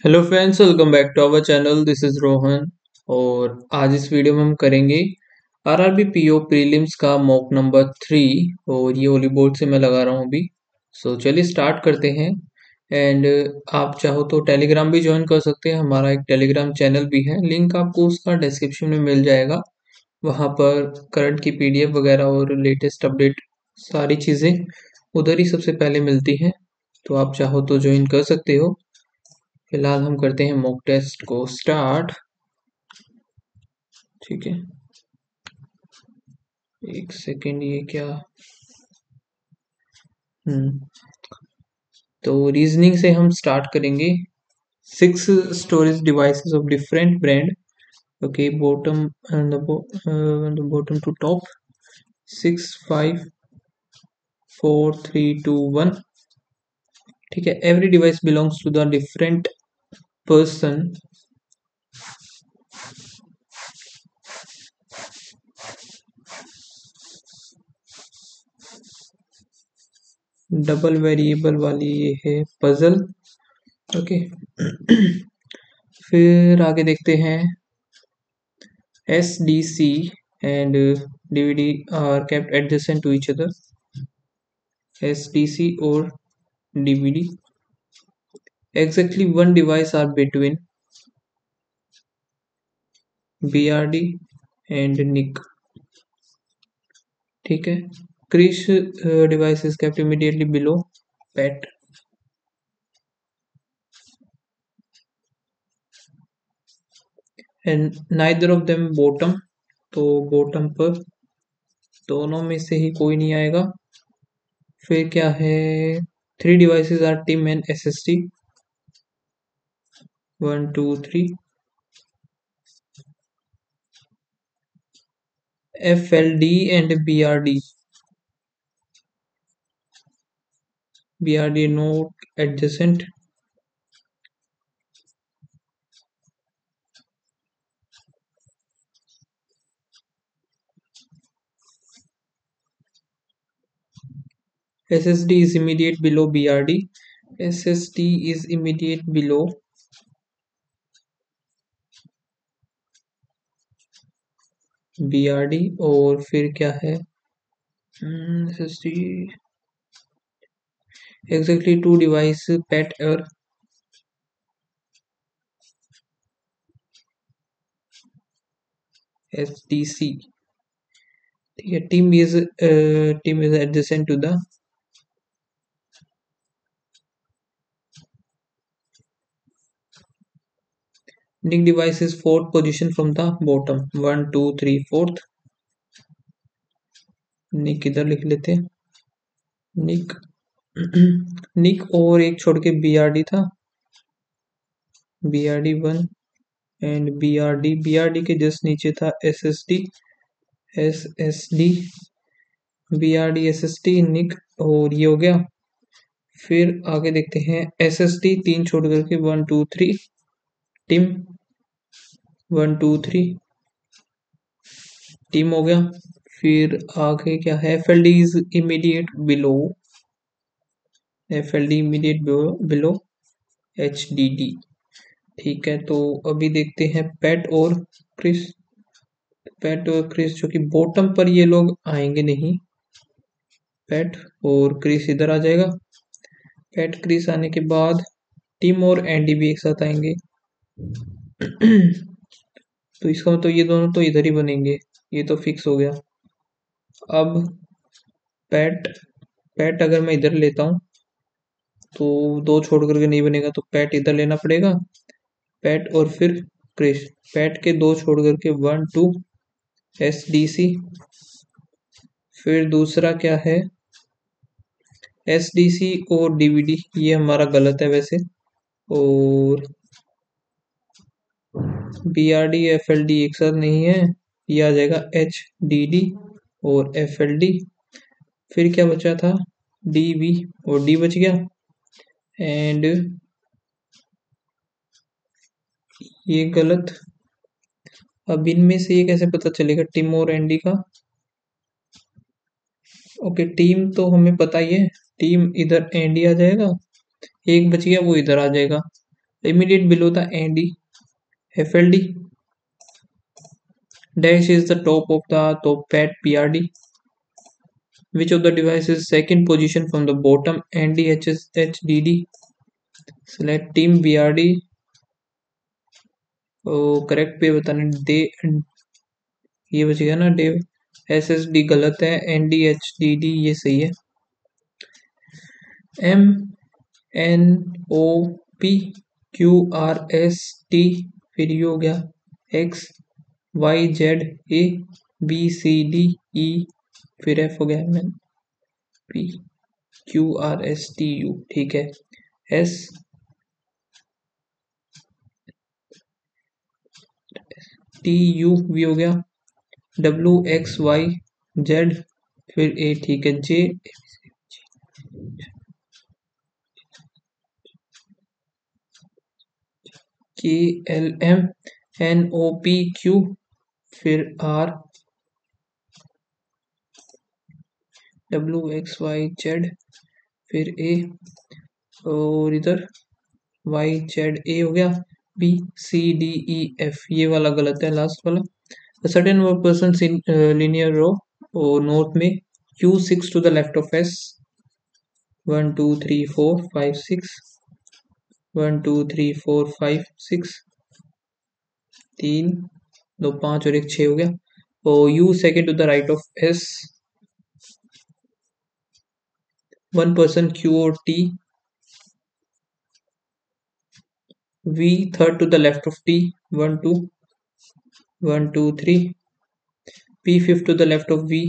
Hello friends, welcome back to our channel. This is Rohan. और आज इस वीडियो में हम करेंगे आरआरबी पीओ प्रीलिम्स का मॉक नंबर 3। और ये होली बोर्ड से मैं लगा रहा हूँ अभी। सो चलिए स्टार्ट करते हैं। एंड आप चाहो तो टेलीग्राम भी ज्वाइन कर सकते हैं। हमारा एक टेलीग्राम चैनल भी है, लिंक आपको उसका डिस्क्रिप्शन में मिल जाएगा। वहाँ पर करंट की पीडीएफ वगैरह और लेटेस्ट अपडेट सारी चीज़ें उधर ही सबसे पहले मिलती हैं। तो आप चाहो तो ज्वाइन कर सकते हो। फिलहाल हम करते हैं मॉक टेस्ट को स्टार्ट। ठीक है, एक सेकेंड। ये क्या? हम्म तो रीजनिंग से हम स्टार्ट करेंगे। 6 storage devices of different brand. Okay, bottom the bottom to top. 6 5 4 3 2 1। ठीक है, every device belongs to the different person. Double variable वाली ये है पजल। ओके फिर आगे देखते हैं। SDC and DVD are kept adjacent to each other. SDC or DVD. Exactly one device are between BRD and NIC. ठीक है, Krish device is kept immediately below PET. And neither of them bottom. तो bottom पर दोनों में से ही कोई नहीं आएगा। फिर क्या है? 3 devices are TIM and SSD. 1 2 3. FLD and BRD. BRD not adjacent. SSD is immediate below BRD. SSD is immediate below BRD। और फिर क्या है? SSD exactly 2 device PET और SDC। ठीक है, team is adjacent to the NIC device is fourth position from the bottom। 1 2 3 4th। NIC इधर लिख लेते हैं। NIC NIC और एक छोड़ के BRD था। BRD 1 एंड BRD के जस्ट नीचे था SSD BRD SSD NIC। और ये हो गया। फिर आगे देखते हैं SSD 3 छोड़ करके 1 2 3 टीम 1 2 3 टीम हो गया। फिर आगे क्या है? FLD is immediate below below HDD। ठीक है, तो अभी देखते हैं क्रिस पैट और क्रिस जो कि बॉटम पर ये लोग आएंगे नहीं। पैट और क्रिस इधर आ जाएगा। पैट क्रिस आने के बाद टीम और एंडी भी एक साथ आएंगे। तो इसका मतलब ये दोनों तो इधर ही बनेंगे, ये तो फिक्स हो गया। अब पैट पैट अगर मैं इधर लेता हूँ तो 2 छोड़ करके नहीं बनेगा, तो पैट इधर लेना पड़ेगा। पैट और फिर क्रिश। पैट के 2 छोड़ करके 1 2 SDC। फिर दूसरा क्या है? SDC और DVD। ये हमारा गलत है वैसे। और BRD FLD एक साथ नहीं है, ये आ जाएगा HDD और FLD। फिर क्या बचा था? DV और D बच गया। एंड ये गलत। अब इनमें से ये कैसे पता चलेगा टीम और एंडी का? ओके, टीम तो हमें पता ही है। टीम इधर एंडी आ जाएगा, एक बच गया वो इधर आ जाएगा। Immediate below the ND, FLD. Dash is the top of the top pad, PRD. Which of the devices second position from the bottom, NDHSHDD. Select team BRD. Correct पे बताना डे, ये बचेगा ना डे, SSD गलत है, NDHDD ये सही है। MNOP QRST, फिर ये हो गया XYZA BCDE, फिर F हो गया MNP QRSTU, ठीक है। S TU भी हो गया, WXYZ, फिर A, ठीक है। J KLM NOPQ, फिर R WXYZ, फिर A, और इधर YZA हो गया, BCDEF, ये वाला गलत है लास्ट वाला। Certain person in linear row और नॉर्थ में Q6 to the left of S, 1 2 3 4 5 6, 1 2 3 4 5 6, 3 2 5 और 1 6 हो गया। और U second to the right of S, 1 person Q और T, V third to the left of T, 1 2 1 2 3, P fifth to the left of V,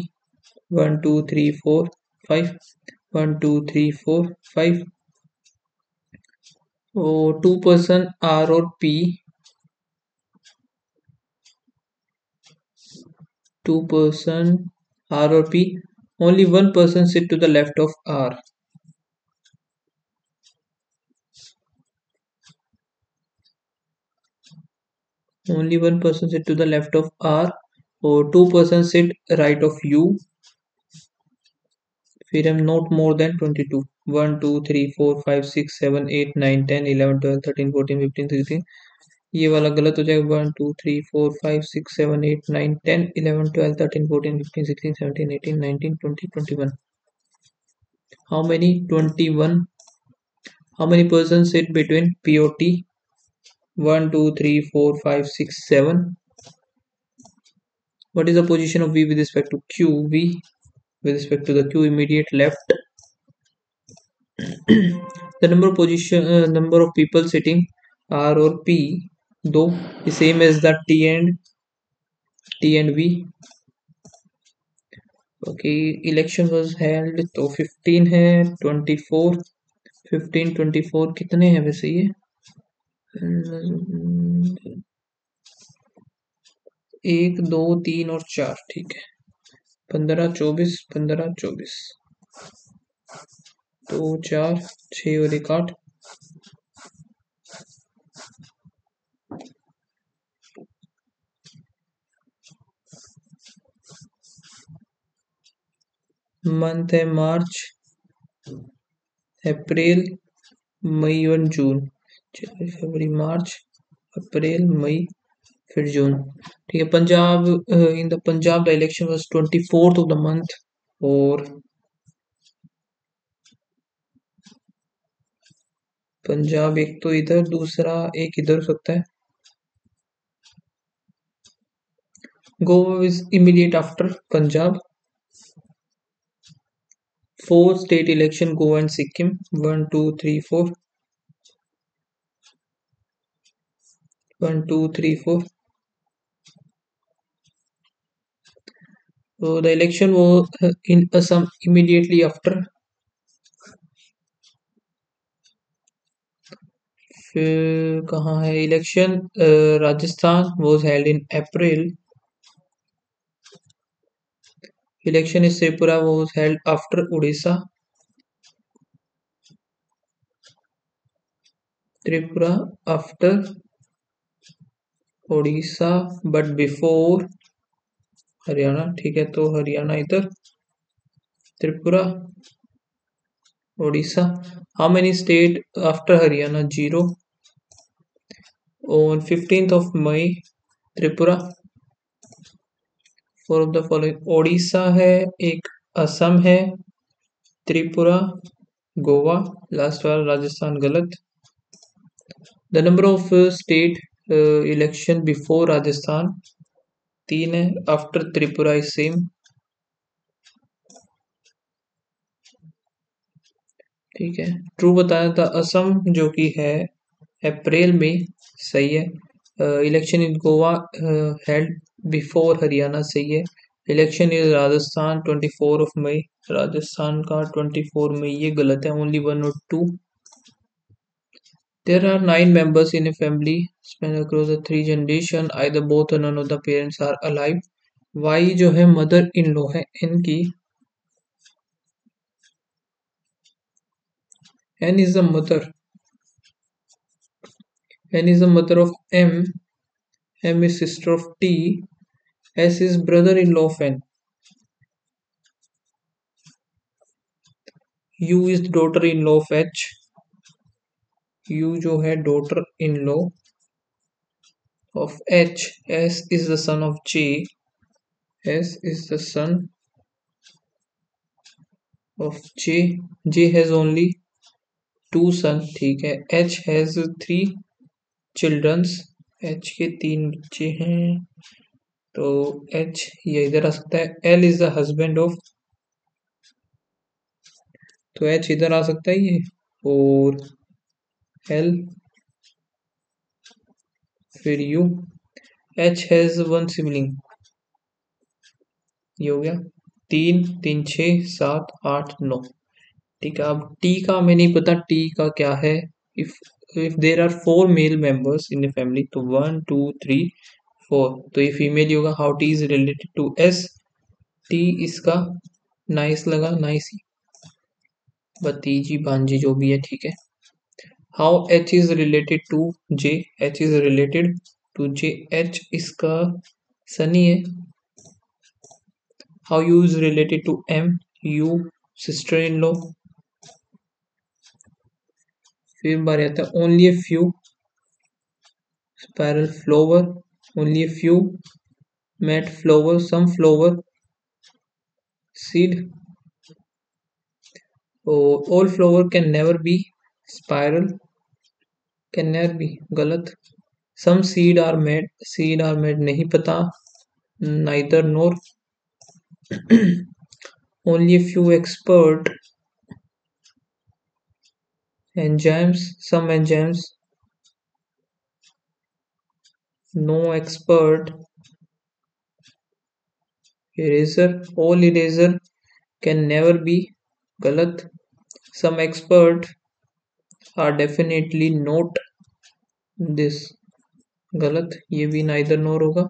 1 2 3 4 5, 1 2 3 4 5, और 2 person R और P, 2 person R or P, only 1 person sit to the left of R. Only 1 person sit to the left of R, or 2 person sit right of U. फिर हम not more than 22, 1 2 3 4 5 6 7 8 9 10 11 12 13 14 15 16, ये वाला गलत हो जाएगा। 1 2 3 4 5 6 7 8 9 10 11 12 13 14 15 16 17 18 19 20 21. How many? 21. How many persons sit between P or T? 1 2 3 4 5 6 7. What is the position of V with respect to Q? V with respect to the Q, immediate left. The number of people sitting R or P, though the same as the T and V. Okay, election was held, तो 15 है, 24 15 24 कितने हैं वैसे ये? 1 2 3 और 4, ठीक है। 15 24 15 24, 2 4 6 और 1 8। मंथ है मार्च, अप्रैल, मई और जून। फरवरी, मार्च, अप्रैल, मई, फिर जून, ठीक है। Punjab, in the Punjab the election was 24th of the month, और पंजाब एक तो इधर, दूसरा एक इधर हो सकता है। Goa is immediate after Punjab. 4 state election, Goa and Sikkim, 1 2 3 4, 1 2 3 4. So the election was in Assam immediately after. फिर कहाँ है election? Rajasthan was held in April. Election in Tripura was held after Odisha. Tripura after Odisha but before Haryana, ठीक है। तो हरियाणा इधर, Tripura, Odisha. How many state after Haryana? 0. On 15th of May Tripura. Four of the following Odisha है, एक असम है, Tripura, Goa, last वाला राजस्थान गलत। The number of state election before Rajasthan 3 है, आफ्टर त्रिपुरा इज सेम। ठीक है, ट्रू बताया था। असम जो कि है अप्रैल में, सही है। Election in Goa held before Haryana, सही है। Election in Rajasthan 24 of May, Rajasthan का 24 मई, ये गलत है। ओनली 1 और 2। There are 9 members in a family span across the 3 generation. Either both or none of the parents are alive. Y जो है मदर इन लॉ है इनकी। N is the mother. N is the mother of M. M is sister of T. S is brother-in-law of N. U is daughter-in-law of H. U जो है daughter-in-law of H. S is the son of J. S is the son of J. J has only 2 sons, ठीक है। H has 3 childrens. H के 3 बच्चे हैं, तो H ये इधर आ सकता है। L is the husband of, तो H इधर आ सकता है ये, और L फिर U। H has 1 sibling, ये हो गया। 3 3 6 7 8 9। ठीक है, अब T का हमें नहीं पता, T का क्या है। If if there are 4 male members in a family, तो 1 2 3 4, तो ये फीमेल ही होगा। How T is related to S। T इसका नाइस लगा, नाइस ही, भतीजी भांजी जो भी है, ठीक है। How H is related to J। H is related to J, H इसका सनी है। How U is related to M। U sister in law. फिर बारी आता है only a few, spiral flower, only a few, mat flower, some flower, seed, all flower can never B, spiral can never B, गलत। सम seed are made नहीं पता, neither NOR. Only a few expert, enzymes, some enzymes, no expert, eraser, all eraser can never be, गलत। some expert are definitely not this, गलत, ये भी neither नोर होगा।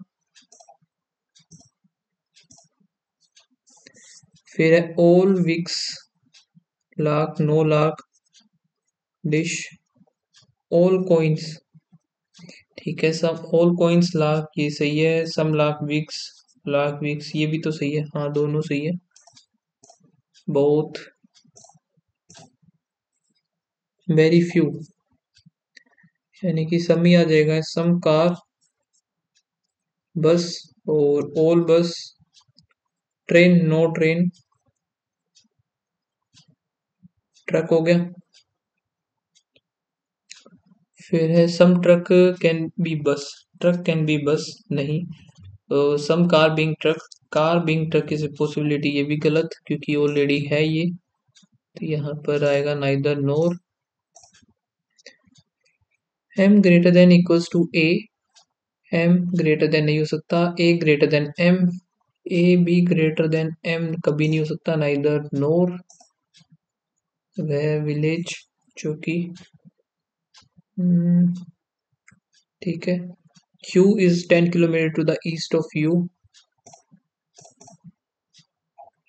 फिर है all wicks lock, no lock, dish, all coins, ठीक है। सब all coins लाख, ये सही है। सम लाख विक्स, ये भी तो सही है, हाँ दोनों सही है। बहुत, वेरी फ्यू, यानी कि सम ही आ जाएगा। सम कार, बस, और all bus, train, no train, truck हो गया। फिर है some truck can be bus, truck can be bus नहीं। Some car being truck, car being truck is a possibility, ये भी गलत क्योंकि ऑलरेडी है ये, तो यहाँ पर आएगा neither nor. m greater than equals to a, m greater than नहीं हो सकता, a greater than m, a भी ग्रेटर देन m कभी नहीं हो सकता, नाइदर नोर। वह विलेज जो कि ठीक है। Q is 10 kilometer to the east of U.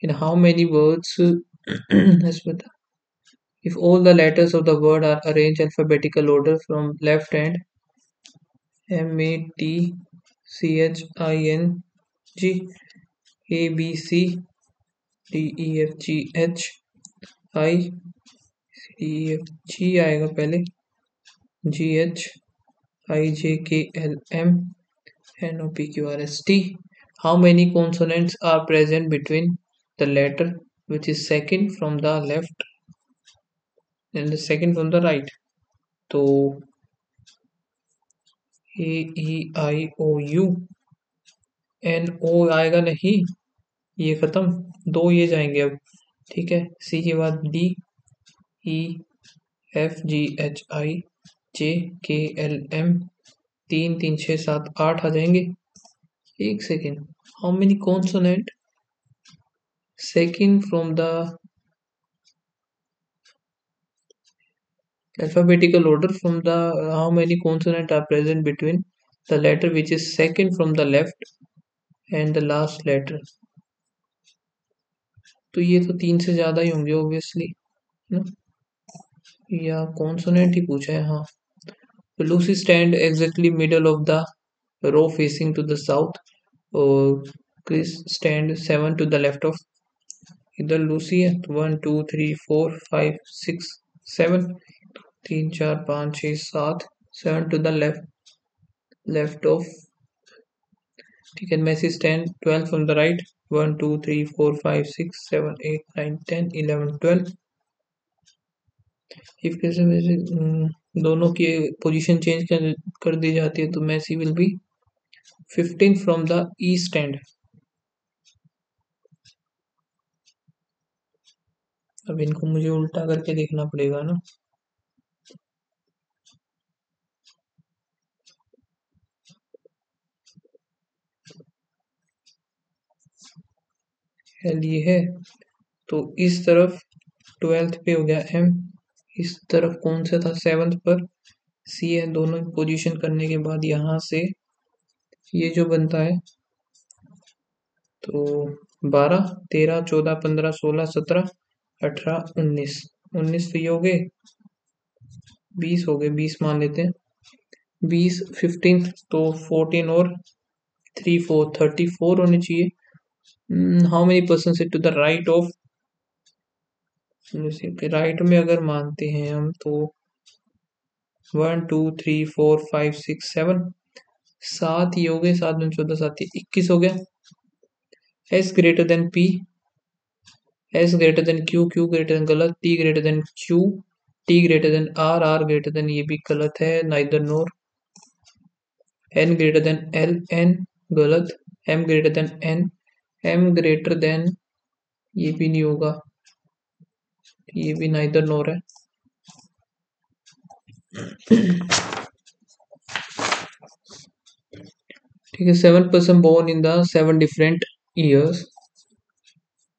In how many words? let's put, if all the letters of the word are arranged alphabetical order from left hand, M A T C H I N G, A B C D E F G H I, C D E F G आएगा पहले, G H I, J, K, L, M, N, O, P, Q, R, S, T. How many consonants are present between the letter which is second from the left and the second from the right? तो A, E, I, O, U, N, O आएगा नहीं, ये खत्म, दो ये जाएंगे अब, ठीक है। सी के बाद D, E, F, G, H, I, J, K, L, M, तीन तीन छः सात आठ आ जाएंगे। एक second, how many consonant second from the alphabetical order from the how many consonant are present between the letter which is second from the left and the last letter? तो ये तो तीन से ज्यादा ही होंगे ऑब्वियसली ना, या कॉन्सोनेंट ही पूछा है। हाँ, तो Lucy stand exactly middle of the row facing to the south और Chris stand seven to the left of, इधर लूसी है तो 1 2 3 4 5 6 7, तीन चार पाँच छः सात, seven to the left of, ठीक है। Macy stand 12 from the right, 1 2 3 4 5 6 7 8 9 10 11 12। If कैसे मैसी दोनों की पोजीशन चेंज कर दी जाती है तो Macy will be 15 from the east end. अब इनको मुझे उल्टा करके देखना पड़ेगा ना, एल ये है तो इस तरफ 12th पे हो गया एम, इस तरफ कौन सा था 7th पर सी है। दोनों पोजीशन करने के बाद यहाँ से ये जो बनता है तो 12 13 14 15 16 17 18 19, 19 तो ये हो गए, 20 हो गए, 20 मान लेते हैं, 20 15 तो 14 और 3 4 34 होने चाहिए। How many person sit to the right of, right में अगर मानते हैं हम तो 1 2 3 4 5 6 7, सात ही हो गए, 7 में 14 7 21 हो गया। S greater than P, S greater than Q, Q greater than गलत, T greater than Q, T greater than R, R greater than ये भी गलत है, neither nor. N greater than L, N गलत, M greater than N, M greater than ये भी नहीं होगा, ये भी नाइदर नोर है। ठीक है, 7 person born in the 7 different years,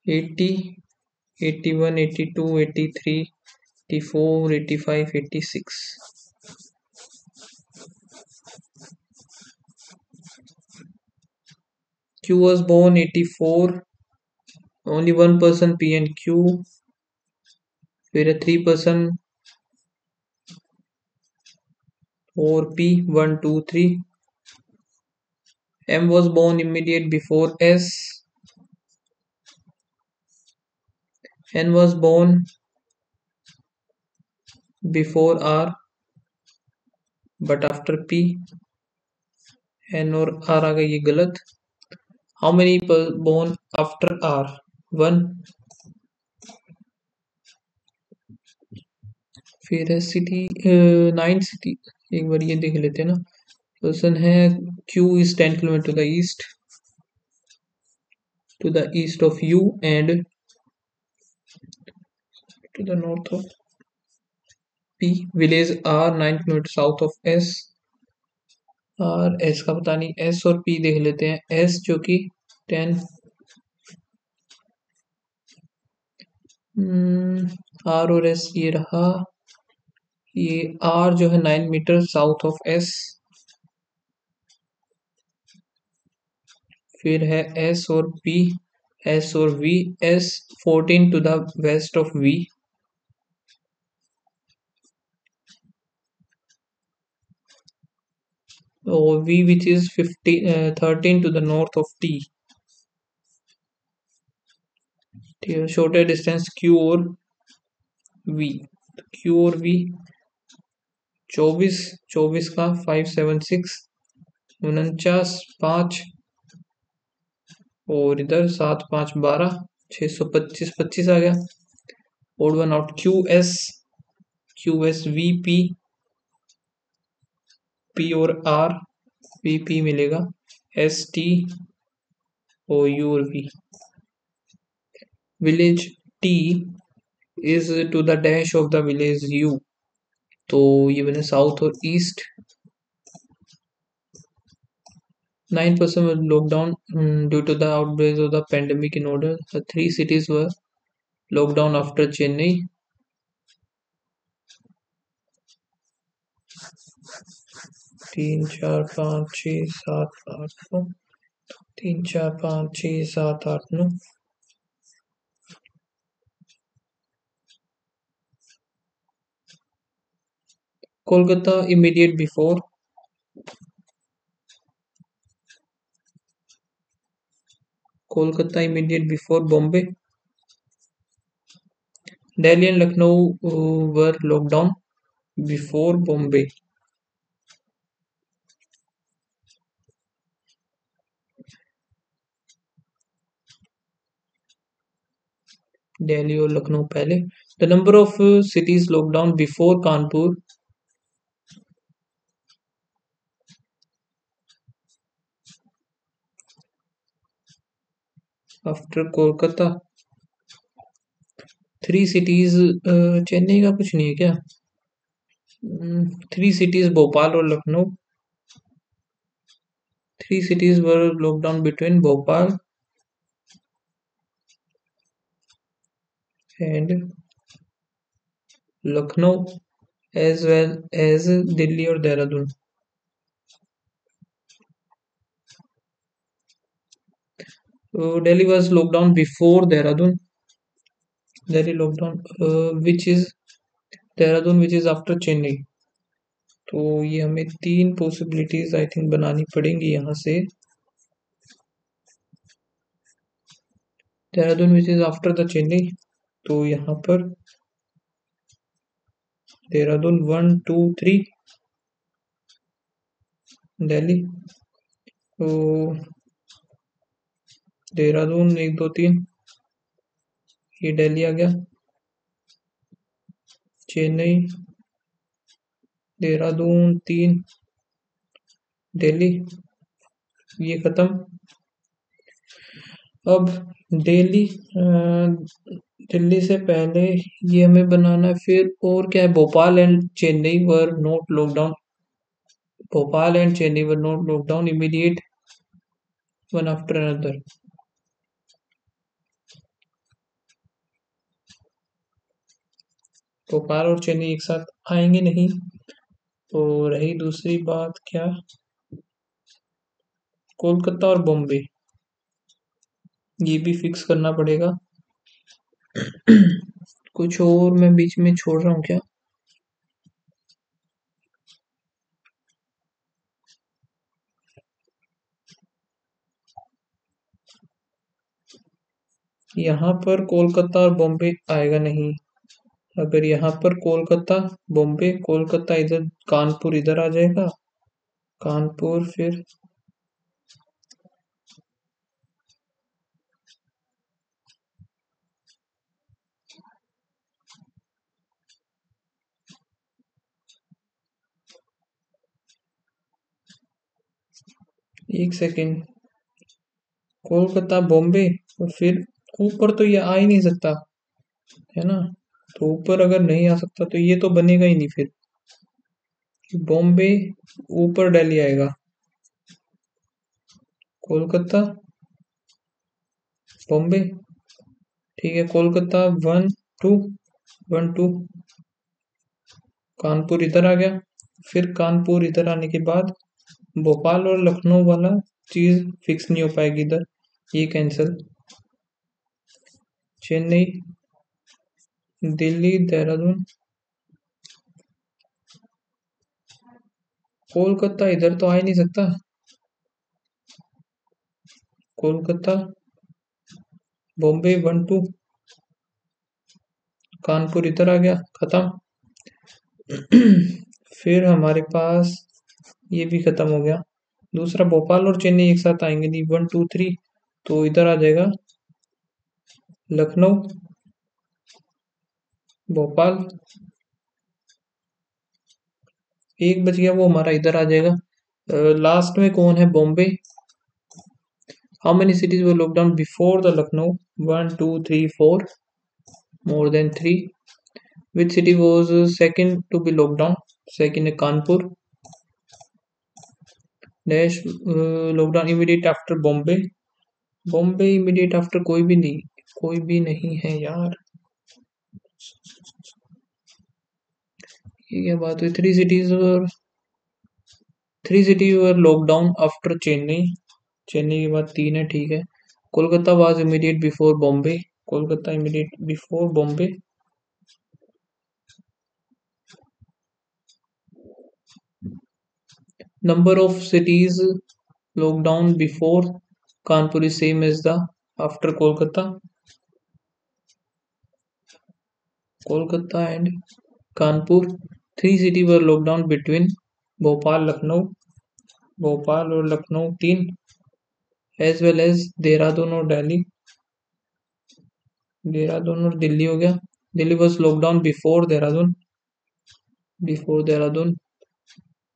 80, 81, 82, 83, 84, 85, 86. Q was born 84, only 1 person P and Q, फिर 3 person और P 1 2 3. M was born immediate before S, N was born before R but after P, N और R आ गई, ये गलत। How many born after R? 1। फिर है city 9 city, एक बार ये देख लेते हैं ना। पर्सन है Q is 10 kilometre to the east, to the east of U and to the north of P. Village R 9 kilometre south of S, और S का पता नहीं, S और P देख लेते हैं। S जो कि 10, R और S ये रहा, ये R जो है 9 मीटर साउथ ऑफ S, फिर है S और P, S और V, S 14 to the west of V, और V which is 13 to the north of T। ठीक है, शॉर्टर डिस्टेंस Q और V, Q और V 24, 24 का 576, 49, 5 और इधर 7, 5, 12, 625, 25 आ गया। Odd one out Q S V P और आर, पी मिलेगा, एस टी और यू और V. Village T is to the dash of the village U, तो ये बने साउथ और east. 9% lockdown due to the outbreak of the pandemic in order. The three cities were locked down after Chennai. 3, 4, 5, 6, 7, 8, 9, 3, 4, 5, 6, 7, 8, 9। Kolkata immediate before. Kolkata immediate before Bombay. Delhi and Lucknow were locked down before Bombay. Delhi और लखनऊ पहले। The number of cities locked down before Kanpur. After Kolkata. 3 cities, Chennai का कुछ नहीं है क्या? 3 cities Bhopal और Lucknow. 3 cities were locked down between Bhopal and Lucknow as well as Delhi और Dehradun. So Delhi was locked down before Dehradun. Delhi locked down, which is Dehradun, which is after Chennai. तो ये हमें 3 पॉसिबिलिटीज आई थिंक बनानी पड़ेंगी यहाँ से। Dehradun which is after the Chennai, तो यहाँ पर देहरादून 1, 2, 3, दिल्ली, तो देहरादून 1, 2, 3, ये दिल्ली आ गया, चेन्नई, देहरादून 3, दिल्ली, ये खत्म। अब दिल्ली दिल्ली से पहले ये हमें बनाना है, फिर और क्या है, Bhopal and Chennai were not lockdown, Bhopal and Chennai were not lockdown immediate one after another. Bhopal और चेन्नई एक साथ आएंगे नहीं। तो रही दूसरी बात, क्या, कोलकाता और बॉम्बे, ये भी फिक्स करना पड़ेगा। कुछ और मैं बीच में छोड़ रहा हूँ क्या? यहाँ पर कोलकाता और बॉम्बे आएगा नहीं। अगर यहाँ पर कोलकाता बॉम्बे, कोलकाता इधर, कानपुर इधर आ जाएगा, कानपुर, फिर एक सेकेंड, कोलकाता बॉम्बे, और फिर ऊपर तो ये आ ही नहीं सकता है ना। तो ऊपर अगर नहीं आ सकता तो ये तो बनेगा ही नहीं फिर। बॉम्बे ऊपर दिल्ली आएगा, कोलकाता बॉम्बे, ठीक है, कोलकाता 1, 2, 1, 2, कानपुर इधर आ गया, फिर कानपुर इधर आने के बाद भोपाल और लखनऊ वाला चीज फिक्स नहीं हो पाएगी इधर, ये कैंसिल। चेन्नई, दिल्ली, देहरादून, कोलकाता इधर तो आ ही नहीं सकता, कोलकाता बॉम्बे 1, 2, कानपुर इधर आ गया, खत्म। फिर हमारे पास ये भी खत्म हो गया। दूसरा भोपाल और चेन्नई एक साथ आएंगे नहीं, 1 2 3, तो इधर आ जाएगा लखनऊ, भोपाल, एक बच गया वो हमारा इधर आ जाएगा। लास्ट में कौन है? Bombay. How many cities were locked down before the Lucknow? 1 2 3 4, more than 3. Which city was second to be locked down? Second है Kanpur. Dash locked down immediate after Bombay. Bombay immediate after कोई भी नहीं है यार। ये क्या बात हुई? थ्री सिटी वर लॉकडाउन आफ्टर चेन्नई। चेन्नई के बाद तीन है, ठीक है। Kolkata was immediate before Bombay. Kolkata immediate before Bombay. Number of cities locked down before Kanpur is same as the after Kolkata. Kolkata and Kanpur. Three cities were locked down between Bhopal, Lucknow, Bhopal और लखनऊ तीन, as well as Dehradun और दिल्ली। देहरादून और दिल्ली हो गया। Delhi was lockdown before Dehradun. Before Dehradun.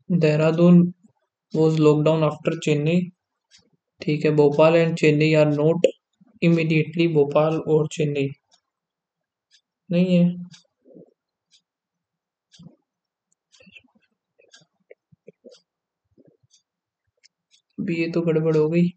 Dehradun was lockdown after Chennai. ठीक है। Bhopal and Chennai are not immediately. Bhopal और चेन्नई नहीं है। अभी ये तो गड़बड़ हो गई।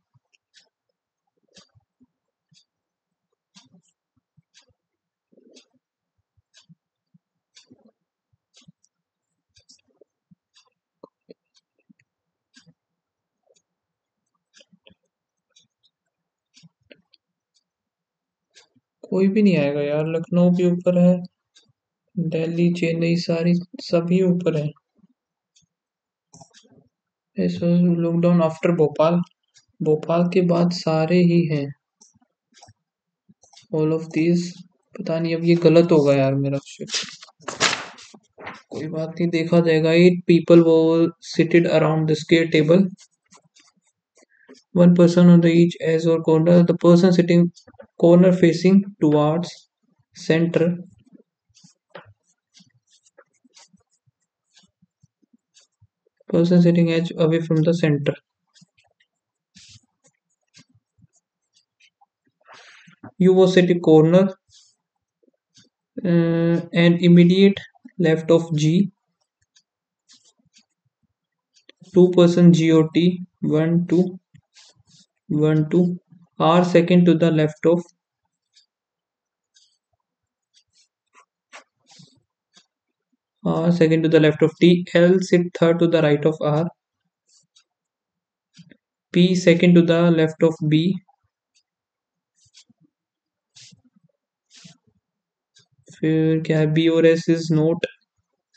कोई भी नहीं आएगा यार। लखनऊ भी ऊपर है, दिल्ली चेन्नई सारी सभी ऊपर है। Lockdown after Bhopal. भोपाल के बाद सारे ही हैं, ऑल ऑफ दीज। पता नहीं, अब ये गलत होगा यार मेरा। कोई बात नहीं, देखा जाएगा। 8 people वो seated around the square table, one person on the each edge or corner. The person sitting corner facing towards center, person sitting edge away from the center. You was at a corner and immediate left of G. Two person GOT, 1 2 1 2. R second to the left of R, second to the left of T. L sit third to the right of R. P second to the left of B. फिर क्या है? B और S is note,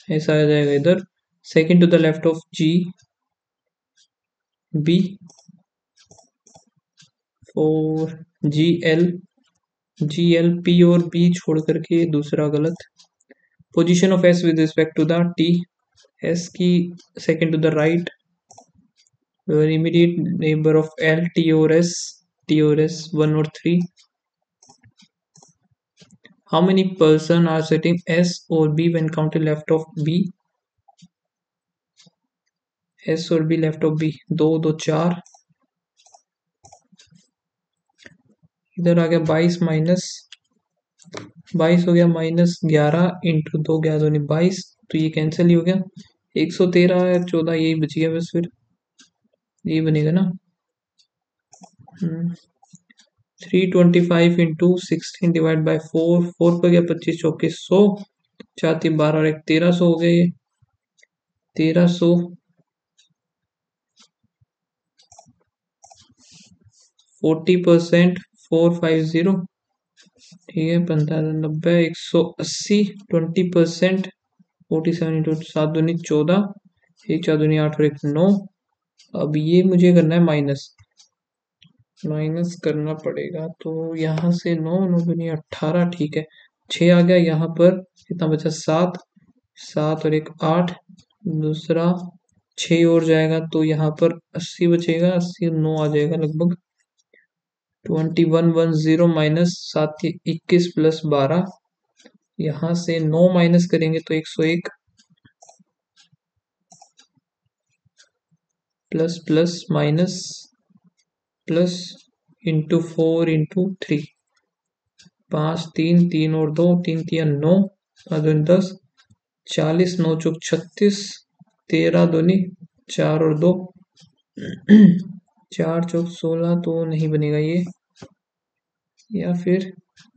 ऐसा आ जाएगा इधर। Second to the left of G B. और G L P और बी छोड़ करके दूसरा गलत। Position of S with respect to the T. S की second to the right, immediate neighbour of L. T और एस 1 और 3। How many person are sitting S or B when counted left of B? S और B left of B, 2 2 4। इधर आ गया 22 minus 22 हो गया -11 into 2, 11 दूनी 22, तो ये कैंसिल ही हो गया। 113 है 14, यही बच गया बस। फिर यही बनेगा ना। 325 इंटू 16 डिवाइड बाई 4, 4 पर गया 25 चौके 100, 4 3 12 और 1 1300 हो गया। ये 1300 40% 450, ठीक है। 1590 180 20%, 47 इंटू 7 दूनी 14, 1 4 दूनी 8 और 1 9। अब ये मुझे करना है माइनस करना पड़ेगा। तो यहाँ से 9 9 दूनी 18, ठीक है। 6 आ गया यहाँ पर, कितना बचा? 7 7 और 1 8, दूसरा 6 और जाएगा तो यहाँ पर 80 बचेगा, 80 9 आ जाएगा लगभग। 2110 माइनस 7 21 प्लस 12, यहाँ से 9 माइनस करेंगे तो 101 plus plus minus plus into 4 into 3, 5 3 3 और 2 3 3 9, 10 40 9 चौक 36, 13 दूनी 4 और 2 4 चौक 16 तो नहीं बनेगा ये, या फिर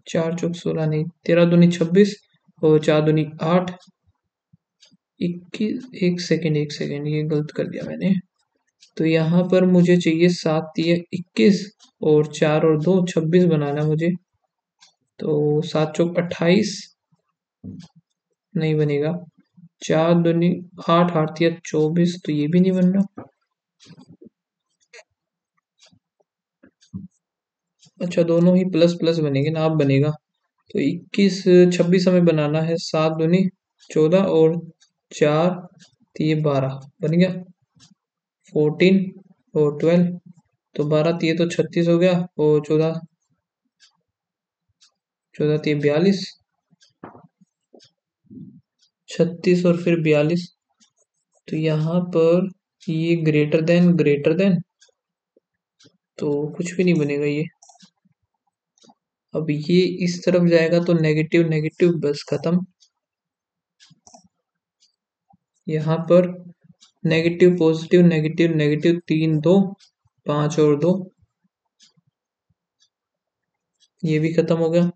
4 चौक 16 नहीं, 13 दूनी 26 और 4 दूनी 8, 21, एक सेकेंड ये गलत कर दिया मैंने। तो यहाँ पर मुझे चाहिए 7 ये 21 और 4 और 2 26 बनाना मुझे। तो 7 चौक 28 नहीं बनेगा, 4 दूनी 8 8 या 24 तो ये भी नहीं बन रहा। अच्छा दोनों ही प्लस प्लस बनेंगे ना, अब बनेगा। तो 21 26 हमें बनाना है, 7 दूनी 14 और 4 तो ये 12 बन गया, 14 और 12 तो 12 ये तो 36 हो गया, और 14 14 ये 42, 36 और फिर 42, तो यहाँ पर ये ग्रेटर देन तो कुछ भी नहीं बनेगा ये। अब ये इस तरफ जाएगा तो नेगेटिव नेगेटिव बस खत्म। यहाँ पर नेगेटिव पॉजिटिव नेगेटिव नेगेटिव 3 2 5 और 2, ये भी खत्म हो गया,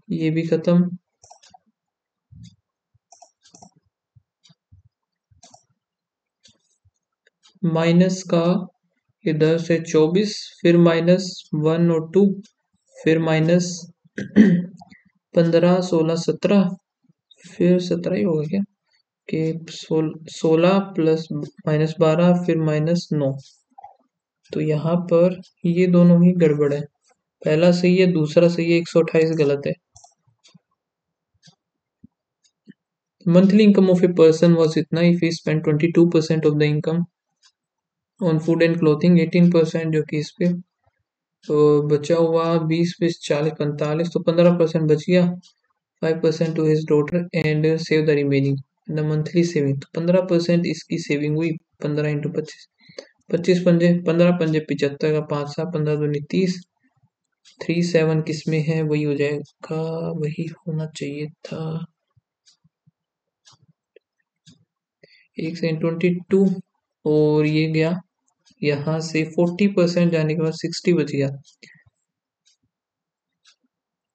ये भी खत्म। माइनस का इधर से 24, फिर -1 और 2, फिर माइनस 15 16 17, फिर 17 ही होगा क्या, कि 16 प्लस -12 फिर -9, तो यहाँ पर ये दोनों ही गड़बड़ है। पहला सही है, दूसरा सही है, 128 गलत है। Monthly income of a person was इतना, if he spend 22% of the income on food and clothing, 18% जो कि इस पे तो बचा हुआ 20 20 40 45, तो 15% बच गया, 5% to his daughter and save the remaining the monthly saving. तो 15% इसकी सेविंग हुई, 15 इंटू 25, 25 पंजे 15 पंजे 75 का 5 7 15 दूनी 30, 37 किस में है, वही हो जाएगा, वही होना चाहिए था, 1/22, और ये गया यहाँ से 40% जाने के बाद 60 बच गया,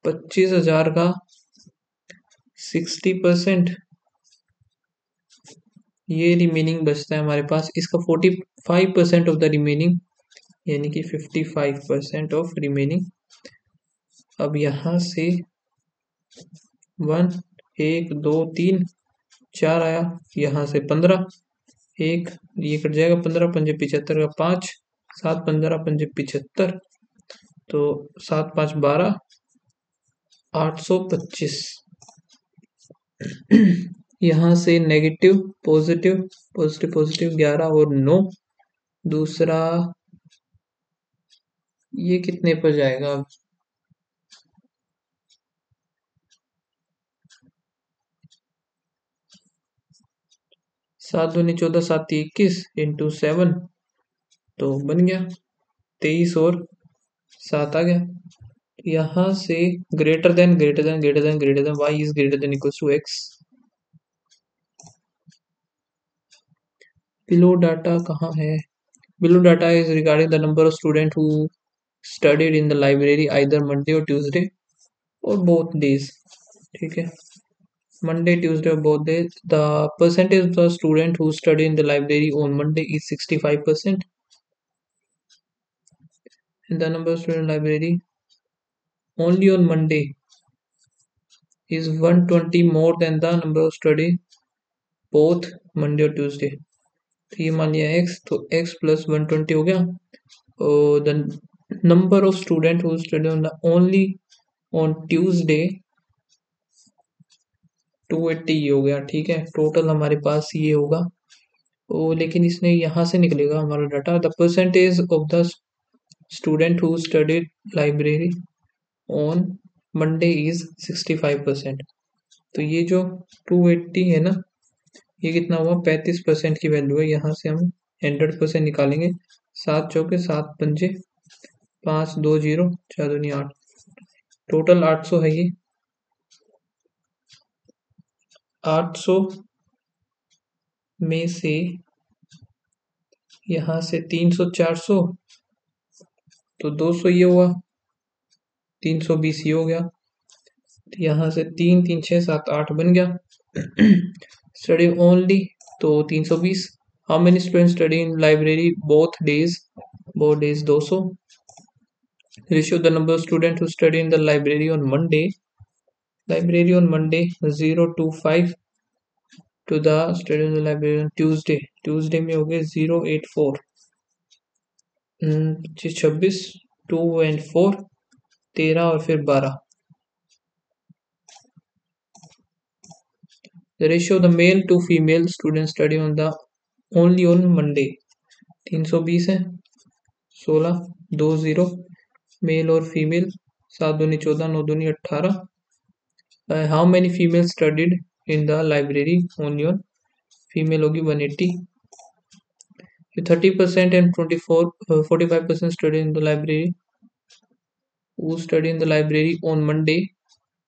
25,000 का 60%, ये रिमेनिंग बचता है हमारे पास, इसका 45% ऑफ द रिमेनिंग, यानी कि 55% ऑफ रिमेनिंग। अब यहाँ से 1 1 2 3 4 आया, यहाँ से 15, एक ये कट जाएगा, 15 पंजे 75 का 5, 7 15 पंजे 75, तो 7 5 12, 825। यहाँ से नेगेटिव पॉजिटिव पॉजिटिव पॉजिटिव 11 और 9, दूसरा ये कितने पर जाएगा, 7 दूनी 14 7 21 इंटू 7, तो बन गया 23 और 7 आ गया। यहाँ से greater than greater than greater than greater than y is greater than equals to x। Below data कहाँ है, below data is regarding the number of student who studied in the library either Monday or Tuesday or both days, ठीक है, Monday, Tuesday, or both days. The percentage of the student who study in the library on Monday is 65%, and the number of student in library only on Monday is 120 more than the number of study both Monday or Tuesday. तो ये मान लिया x, तो x plus 120 हो गया, और the number of student who study on the only on Tuesday 280 ये हो गया, ठीक है। टोटल हमारे पास ये होगा। ओ लेकिन इसने यहाँ से निकलेगा हमारा data, the percentage of the student who studied library on Monday is 65%। तो ये जो 280 है ना, ये कितना हुआ, 35% की वैल्यू है। यहाँ से हम 100% निकालेंगे। 7 चौके 7 पंजे 5 2 0 4 दूनी 8, टोटल 800 है ये। 800 में से यहाँ से 300 400 तो 200 ये हुआ, 320 ये हो गया। तो यहाँ से 3 3 6 7 8 बन गया। स्टडी ओनली तो 320। How many student study in library both days, both days 200। Ratio the number of student who study in the library on Monday, library on Monday 0 to 5 to the study in the library on Tuesday, Tuesday में हो गए 0 8 4 26 2 and 4 13 और फिर 12। The ratio of the male to female student study on the only on Monday 320 है, 16 2 0 mail और female, 7 दूनी 14 9 दूनी 18। How many female studied in the library only on, female होगी 180। 30% and 45% study in the library who study in the library on Monday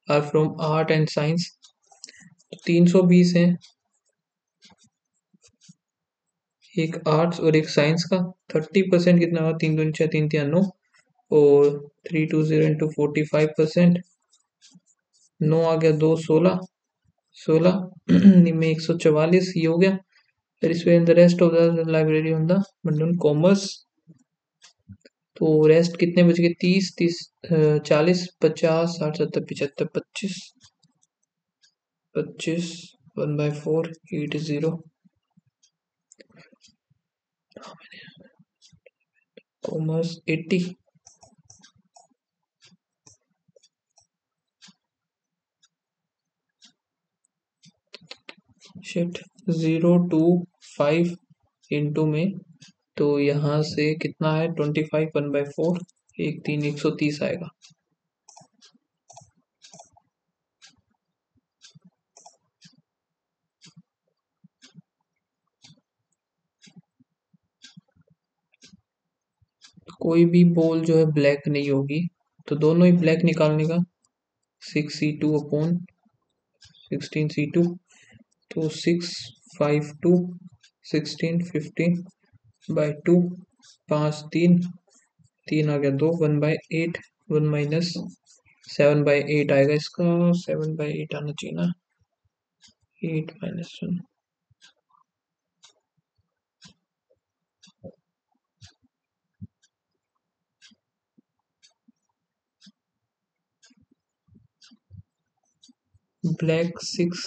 are from art and science। 320 है, एक arts और एक science का। 30% कितना हुआ, 3 दूनी 6 3 3 9 और 320 इंटू 45%, 9 आ गया 2 16 16 में 144 ये हो गया। फिर इसमें the rest of the library on the Mandan commerce, तो रेस्ट कितने बच गए, 30 30 40 50 60 70 75 25 25 1/4 80 कॉमर्स 80। शिट 0 to 5 इंटू में, तो यहाँ से कितना है 25 1/4 एक 3 130 आएगा। कोई भी बॉल जो है ब्लैक नहीं होगी, तो दोनों ही ब्लैक निकालने का। 6c2 अपॉन 16c2, तो 6 5 2 16 15/2 5 3 3 आ गया 2 1/8 1 माइनस 7/8 आएगा इसका, 7/8 आना चाहिए ना, 8 माइनस 1। ब्लैक 6,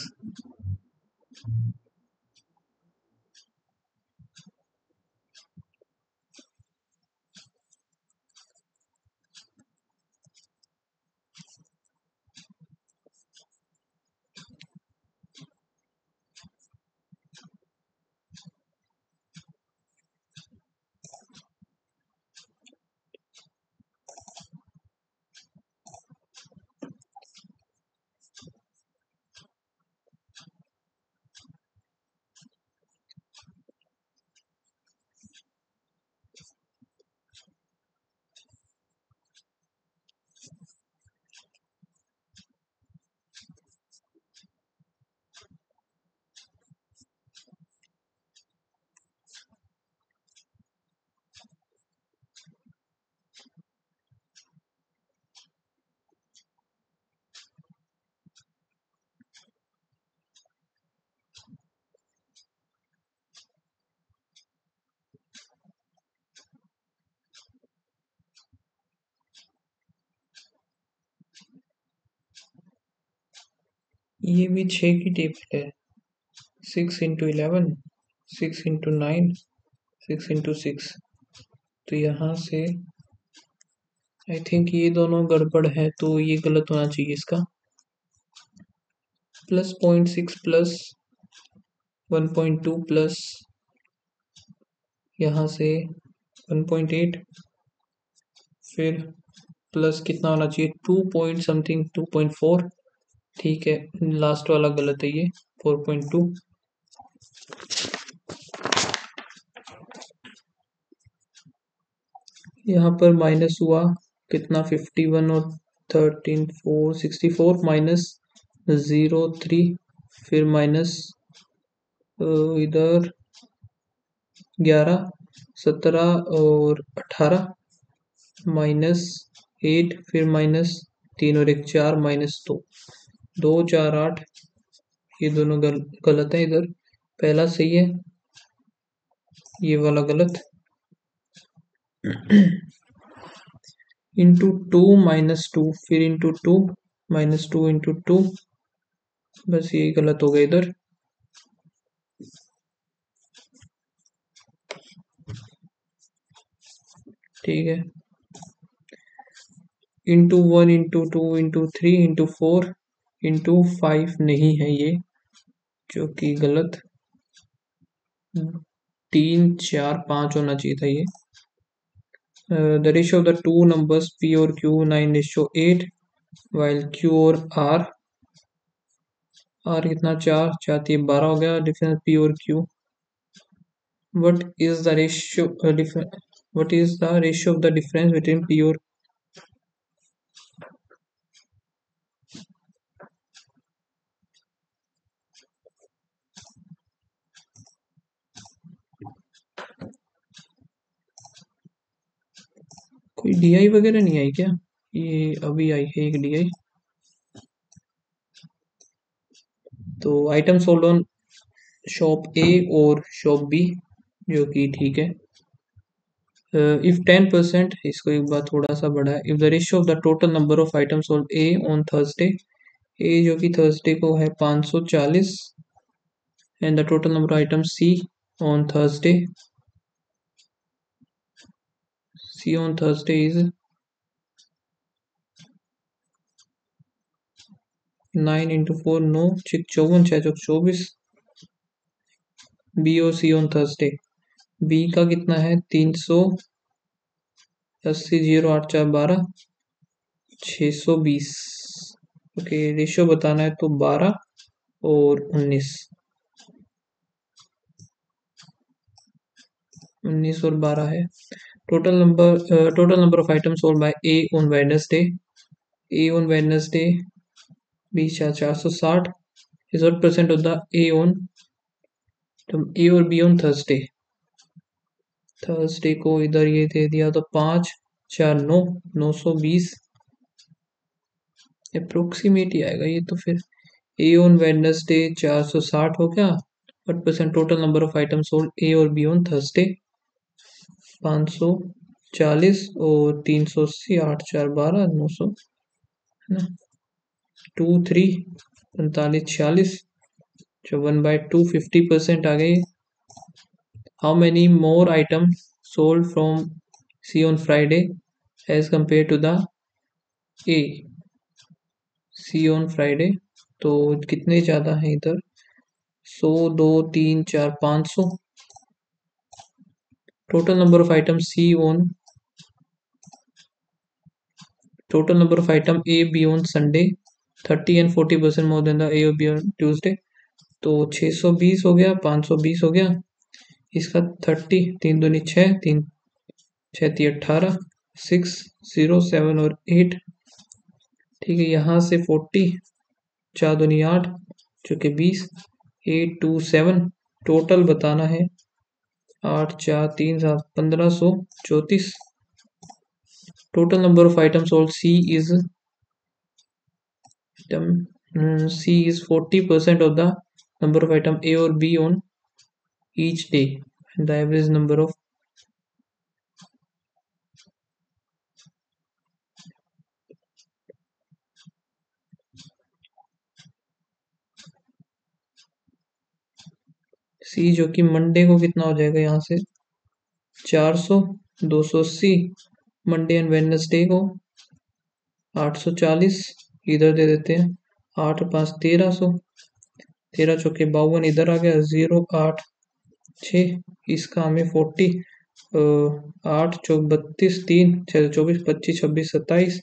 ये भी 6 की टेबल है। 6 इंटू 11 6 इंटू 9 6 इंटू 6, तो यहाँ से आई थिंक ये दोनों गड़बड़ है, तो ये गलत होना चाहिए इसका। प्लस 0.6 प्लस 1.2 प्लस यहाँ से 1.8, फिर प्लस कितना होना चाहिए 2 पॉइंट समथिंग 2.4। ठीक है, लास्ट वाला गलत है, ये 4.2। यहाँ पर माइनस हुआ कितना 51 और 13 4 64 माइनस 0.3, फिर माइनस इधर 11 17 और 18 माइनस 8, फिर माइनस 3 और 1 4 माइनस 2 2 4 8, ये दोनों गलत है। इधर पहला सही है, ये वाला गलत। इंटू 2 माइनस 2, फिर इंटू 2 माइनस 2 इंटू 2, बस यही गलत हो गया इधर। ठीक है, into 1 into 2 into 3 into 4 into 5 नहीं है ये, जो कि गलत। 3 4 5 होना चाहिए था ये। The ratio of the two numbers P और क्यू 9:8, वाइल क्यू और आर कितना 4 4 12 हो गया। डिफरेंस पी और Q, what is the ratio what is the ratio of the difference between p और कोई डी वगैरह नहीं आई क्या? ये अभी आई है एक डी। तो आइटम सोल्ड ऑन शॉप ए और शॉप बी, जो कि ठीक है। इफ 10%, इसको एक बार थोड़ा सा बढ़ा है। If the ratio of the total number of item sold A on Thursday, A जो कि थर्सडे को है 540, and the total number of item C on Thursday, C on Thursday is 9 into 4 9 6 54 6 24। B और सी ऑन थर्सडे, बी का कितना है 380 0 8 4 12 620। Okay, ratio बताना है तो 12 और 19 और 12 है। Total number of item sold by A on Wednesday, A on Wednesday 460 is what percent of the A on A और बी ऑन थर्सडे। थर्सडे को इधर ये दे दिया तो 5 4 9 920 अप्रोक्सीमेट ही आएगा ये तो। फिर ए ऑन वेडनेसडे 460 हो गया, what percent total number of item sold ए और बी ऑन थर्सडे 540 और 380 8 4 12 900 है ना। 2 3 45 46, जो 1/2 50% आ गई। How many more item sold from C on Friday as compare to the A, C on Friday, तो कितने ज़्यादा हैं इधर 100 2 3 4 500। Total number of item C on total number of item A B on Sunday 30 and 40% more than the A or B on Tuesday, तो 620 हो गया 520 हो गया। इसका 30 3 दूनी 6 3 6 3 18 6 0 7 और 8। ठीक है, यहाँ से 40 4 दूनी 8 जो कि 20 8 2 7, टोटल बताना है 8 4 3 7 1534। Total number of item sold C is 40% of the number of item A or B on each day, and the average number of C जो कि मंडे को कितना हो जाएगा यहाँ से 400 280, मंडे एंड वेडनेसडे को 840 इधर दे देते हैं 8×5 = 1300, 13 × 52 इधर आ गया, 0, 8, 6, इसका हमें 40, 8×4 = 32, 3, 6×24 = 25, 26, 27,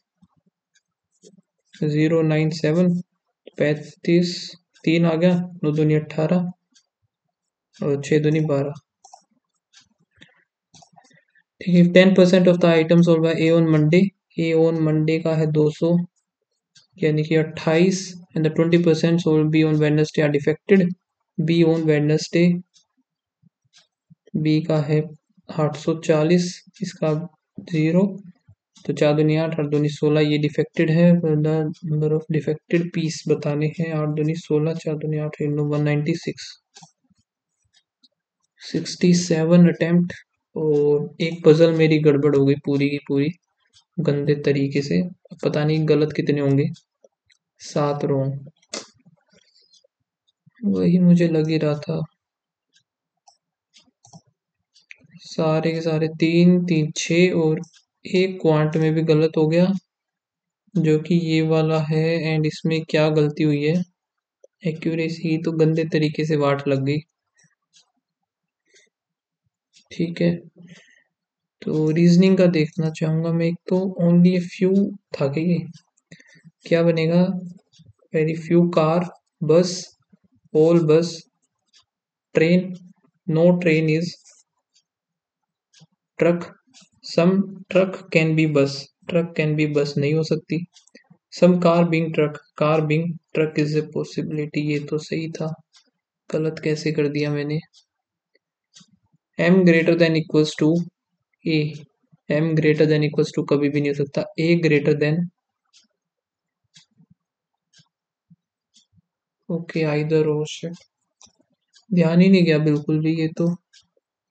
097, 35, 3 आ गया, 9 दूनी 18 और 6 दूनी 12। ठीक है, 10% of the item sold by A on Monday, A on Monday का है 200 यानी कि 28, and the 20% sold B on Wednesday are defected, B on Wednesday, B का है 840, इसका 0, तो 4 दूनी 8, 8 दूनी 16, ये डिफेक्टेड है। The number of defected piece बताने हैं, 8 दूनी 16, 4 दूनी 8, 196, 67 अटेम्प्ट। और एक पजल मेरी गड़बड़ हो गई पूरी की पूरी गंदे तरीके से, पता नहीं गलत कितने होंगे, 7 रॉन्ग, वही मुझे लग ही रहा था। सारे के सारे 3, 3, 6 और एक क्वांट में भी गलत हो गया जो कि ये वाला है, एंड इसमें क्या गलती हुई है, एक्यूरेसी तो गंदे तरीके से वाट लग गई। ठीक है, तो रीजनिंग का देखना चाहूंगा मैं, एक तो ओनली ए फ्यू था कि ये क्या बनेगा, very few car, bus, all bus, train, no train is truck, some truck can be bus, truck can be bus नहीं हो सकती, some car being truck, car being truck is a possibility, ये तो सही था, गलत कैसे कर दिया मैंने। m greater than equals to A, m greater than equals to कभी भी नहीं हो सकता, a greater than, okay either or, shit ध्यान ही नहीं गया बिल्कुल भी ये तो।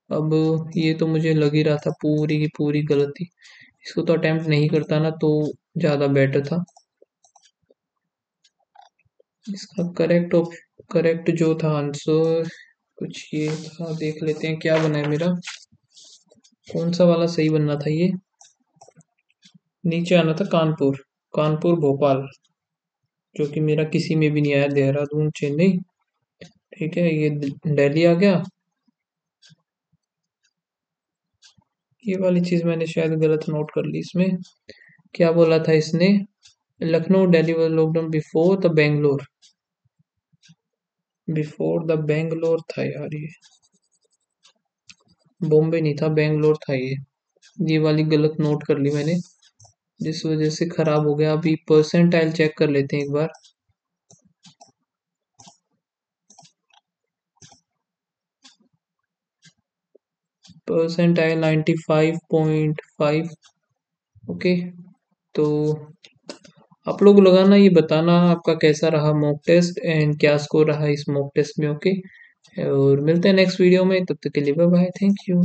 अब ये तो मुझे लग ही रहा था पूरी की पूरी गलती, इसको तो अटेम्प्ट नहीं करता ना तो ज़्यादा बेटर था। इसका करेक्ट जो था आंसर कुछ ये था, देख लेते हैं क्या बना है मेरा, कौन सा वाला सही बनना था ये, नीचे आना था कानपुर, कानपुर भोपाल, जो कि मेरा किसी में भी नहीं आया, देहरादून चेन्नई, ठीक है, ये दिल्ली आ गया, ये वाली चीज़ मैंने शायद गलत नोट कर ली इसमें, क्या बोला था इसने, Lucknow Delhi was lockdown before the Bangalore, before the Bangalore था यार, ये बॉम्बे नहीं था, बेंगलोर था ये वाली गलत नोट कर ली मैंने, जिस वजह से खराब हो गया। अभी परसेंटाइल चेक कर लेते हैं एक बार, परसेंटाइल 95.5, ओके। तो आप लोग लगाना, ये बताना आपका कैसा रहा मॉक टेस्ट एंड क्या स्कोर रहा इस मॉक टेस्ट में, ओके। और मिलते हैं नेक्स्ट वीडियो में, तब तक के लिए बाय बाय, थैंक यू।